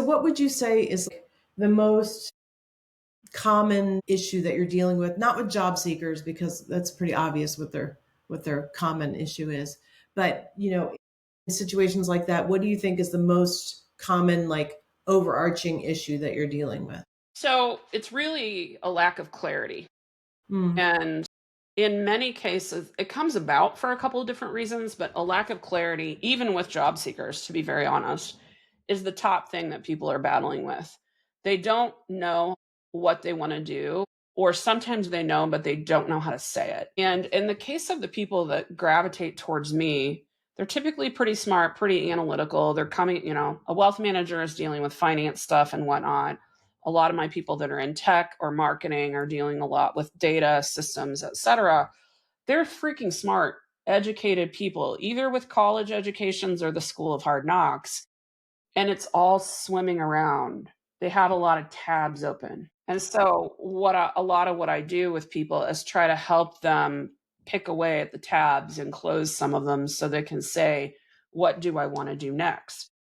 what would you say is the most common issue that you're dealing with? Not with job seekers, because that's pretty obvious what their common issue is. But, in situations like that, what do you think is the most common, like, overarching issue that you're dealing with? So it's really a lack of clarity. Mm, And in many cases, it comes about for a couple of different reasons, but a lack of clarity, even with job seekers, to be very honest, is the top thing that people are battling with. They don't know what they want to do, or sometimes they know, but they don't know how to say it. And in the case of the people that gravitate towards me, they're typically pretty smart, pretty analytical. They're coming, a wealth manager is dealing with finance stuff and whatnot. A lot of my people that are in tech or marketing are dealing a lot with data systems, et cetera. They're freaking smart, educated people, either with college educations or the school of hard knocks. And it's all swimming around. They have a lot of tabs open. And so a lot of what I do with people is try to help them pick away at the tabs and close some of them so they can say, what do I want to do next?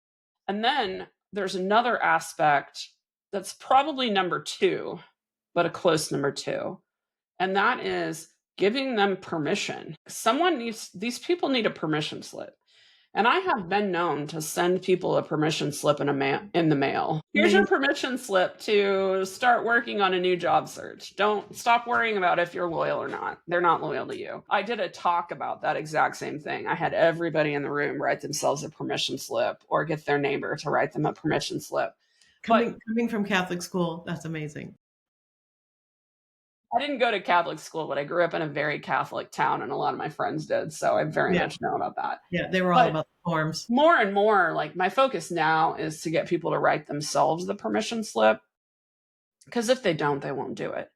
And then there's another aspect that's probably number two, but a close number two. And that is giving them permission. These people need a permission slip. And I have been known to send people a permission slip in the mail. Here's your amazing. permission slip to start working on a new job search. Don't stop worrying about if you're loyal or not. They're not loyal to you. I did a talk about that exact same thing. I had everybody in the room write themselves a permission slip or get their neighbor to write them a permission slip. But Coming from Catholic school, that's amazing. I didn't go to Catholic school, but I grew up in a very Catholic town and a lot of my friends did. So I very Yeah, much know about that. yeah, they were all But about the forms. more and more, like my focus now is to get people to write themselves the permission slip. Because if they don't, they won't do it.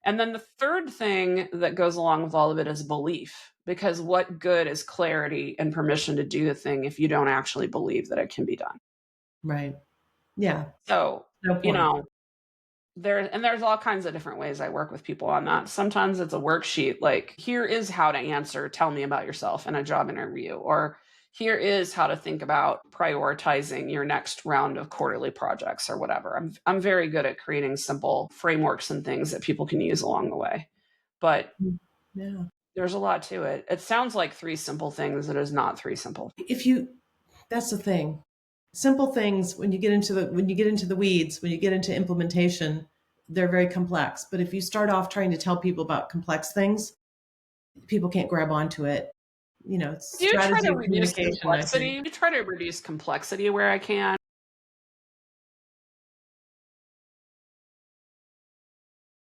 And then the third thing that goes along with all of it is belief. Because what good is clarity and permission to do the thing if you don't actually believe that it can be done? Right. Yeah. So, No you point. know, there's all kinds of different ways I work with people on that. Sometimes it's a worksheet like, here is how to answer, tell me about yourself in a job interview, or here is how to think about prioritizing your next round of quarterly projects or whatever. I'm very good at creating simple frameworks and things that people can use along the way. But Mm, yeah. there's a lot to it. It sounds like three simple things. It is not three simple. If you, that's the thing. Simple things, when you get into the weeds, when you get into implementation, they're very complex. But if you start off trying to tell people about complex things, people can't grab onto it. It's Do try strategy to of reduce communication, I think. complexity. I try to reduce complexity where I can.